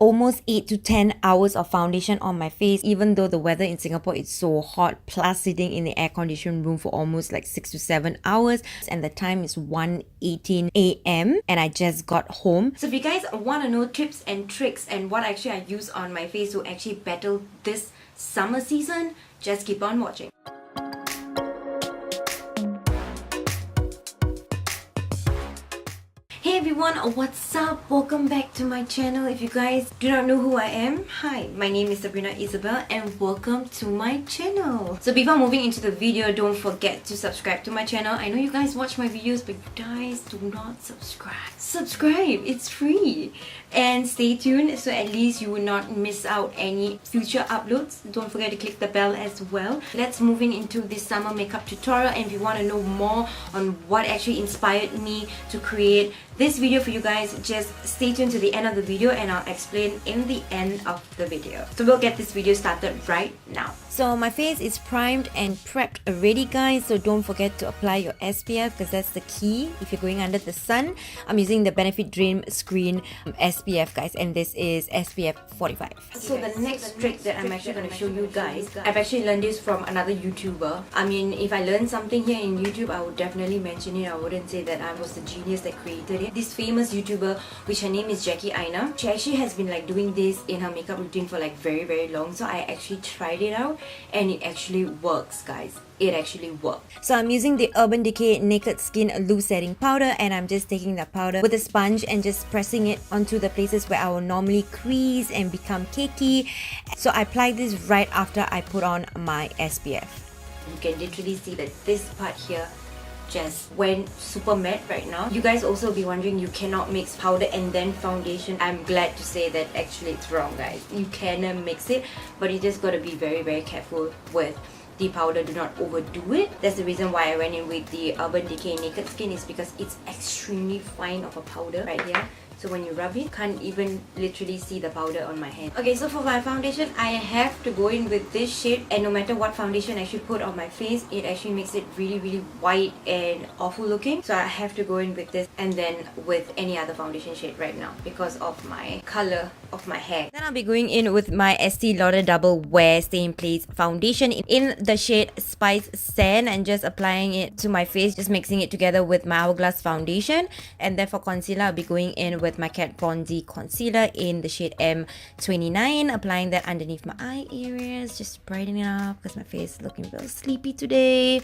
almost 8 to 10 hours of foundation on my face, even though the weather in Singapore is so hot, plus sitting in the air-conditioned room for almost like 6 to 7 hours, and the time is 1:18 a.m. and I just got home. So if you guys want to know tips and tricks and what actually I use on my face to actually battle this summer season, just keep on watching. Hey everyone, what's up? Welcome back to my channel. If you guys do not know who I am, hi, my name is Sabrina Isabelle and welcome to my channel. So before moving into the video, don't forget to subscribe to my channel. I know you guys watch my videos, but you guys do not subscribe. Subscribe, it's free. And stay tuned so at least you will not miss out any future uploads. Don't forget to click the bell as well. Let's move into this summer makeup tutorial, and if you want to know more on what actually inspired me to create this video for you guys, just stay tuned to the end of the video and I'll explain in the end of the video. So we'll get this video started right now. So my face is primed and prepped already, guys, so don't forget to apply your SPF because that's the key if you're going under the sun. I'm using the Benefit Dream Screen SPF, guys, and this is SPF 45. So the next trick that I'm actually going to show you guys, I've actually learned this from another YouTuber. I mean, if I learned something here in YouTube, I would definitely mention it. I wouldn't say that I was the genius that created it. This famous YouTuber, which her name is Eyeliner, she actually has been like doing this in her makeup routine for like very long. So I actually tried it out and it actually works, guys. It actually works. So I'm using the Urban Decay Naked Skin Loose Setting Powder, and I'm just taking that powder with a sponge and just pressing it onto the places where I will normally crease and become cakey. So I apply this right after I put on my SPF. You can literally see that this part here just went super matte right now. You guys also be wondering, you cannot mix powder and then foundation. I'm glad to say that actually it's wrong, guys. You can mix it, but you just gotta be very careful with the powder. Do not overdo it. That's the reason why I went in with the Urban Decay Naked Skin, is because it's extremely fine of a powder right here. So when you rub it, can't even literally see the powder on my hand. Okay, so for my foundation, I have to go in with this shade, and no matter what foundation I should put on my face, it actually makes it really white and awful looking. So I have to go in with this and then with any other foundation shade right now because of my color of my hair. Then I'll be going in with my Estee Lauder Double Wear Stay in Place foundation in the shade Spice Sand, and just applying it to my face, just mixing it together with my Hourglass foundation. And then for concealer, I'll be going in with my Kat Von D concealer in the shade M29, applying that underneath my eye areas, just brightening up because my face is looking real sleepy today.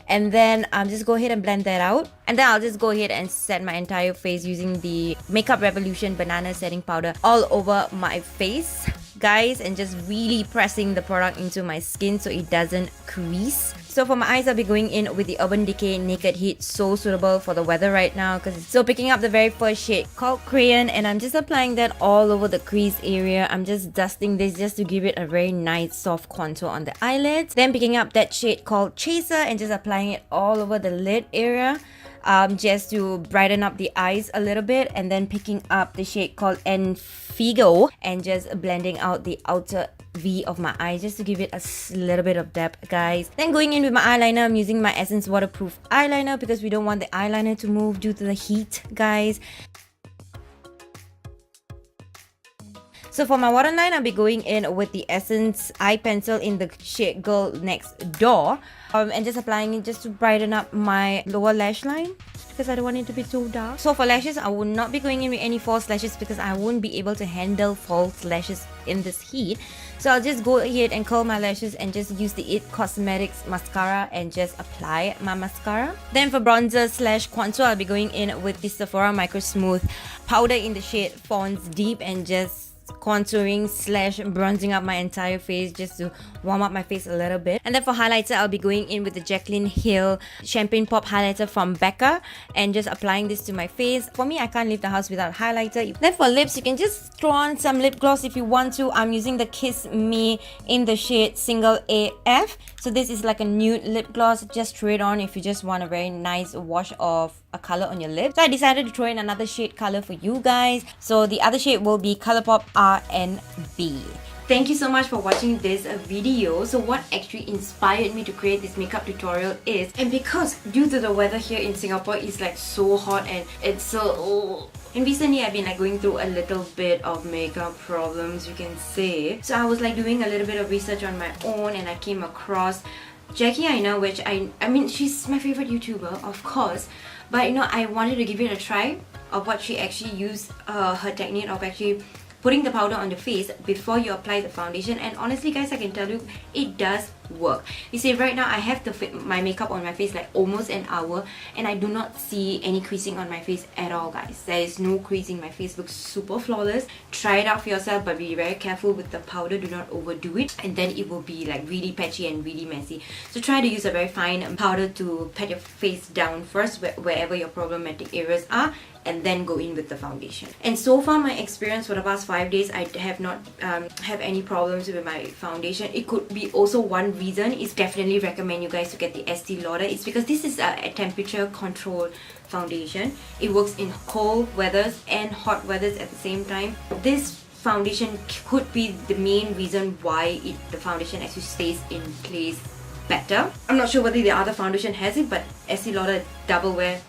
And then just go ahead and blend that out, and then I'll just go ahead and set my entire face using the Makeup Revolution Banana Setting Powder all over my face, guys, and just really pressing the product into my skin so it doesn't crease. So for my eyes, I'll be going in with the Urban Decay Naked Heat, so suitable for the weather right now because it's so picking up the very first shade called Cayenne, and I'm just applying that all over the crease area. I'm just dusting this just to give it a very nice soft contour on the eyelids. Then picking up that shade called Chaser and just applying it all over the lid area. Just to brighten up the eyes a little bit, and then picking up the shade called Fuego and just blending out the outer V of my eye just to give it a little bit of depth, guys. Then going in with my eyeliner, I'm using my Essence Waterproof Eyeliner because we don't want the eyeliner to move due to the heat, guys. So for my waterline, I'll be going in with the Essence Eye Pencil in the shade Girl Next Door, and just applying it just to brighten up my lower lash line because I don't want it to be too dark. So for lashes, I will not be going in with any false lashes because I won't be able to handle false lashes in this heat. So I'll just go ahead and curl my lashes and just use the It Cosmetics Mascara and just apply my mascara. Then for bronzer slash contour, I'll be going in with the Sephora Microsmooth powder in the shade Fonce Deep and just contouring slash bronzing up my entire face just to warm up my face a little bit. And then for highlighter, I'll be going in with the Jaclyn Hill Champagne Pop highlighter from Becca and just applying this to my face. For me, I can't leave the house without highlighter. Then for lips, you can just throw on some lip gloss if you want to. I'm using the Kiss Me in the shade Single AF. So this is like a nude lip gloss. Just throw it on if you just want a very nice wash of a color on your lips. So I decided to throw in another shade color for you guys. So the other shade will be Colourpop R&B. thank you so much for watching this video. So what actually inspired me to create this makeup tutorial is, and because due to the weather here in Singapore is like so hot and it's so and recently I've been like going through a little bit of makeup problems, you can say. So I was like doing a little bit of research on my own and I came across Jackie Aina, which I mean she's my favorite YouTuber, of course, but you know, I wanted to give it a try of what she actually used, her technique of actually putting the powder on the face before you apply the foundation. And honestly guys, I can tell you it does work. You see, right now I have my makeup on my face like almost an hour and I do not see any creasing on my face at all, guys. There is no creasing. My face looks super flawless. Try it out for yourself, but be very careful with the powder. Do not overdo it, and then it will be like really patchy and really messy. So try to use a very fine powder to pat your face down first wherever your problematic areas are, and then go in with the foundation. And so far my experience for the past 5 days, I have not have any problems with my foundation. It could be also one reason is definitely recommend you guys to get the Estee Lauder. It's because this is a temperature controlled foundation. It works in cold weathers and hot weathers at the same time. This foundation could be the main reason why the foundation actually stays in place better. I'm not sure whether the other foundation has it, but Estee Lauder Double Wear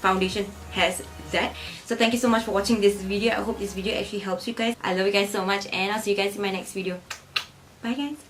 foundation has that. So thank you so much for watching this video. I hope this video actually helps you guys. I love you guys so much and I'll see you guys in my next video. Bye guys.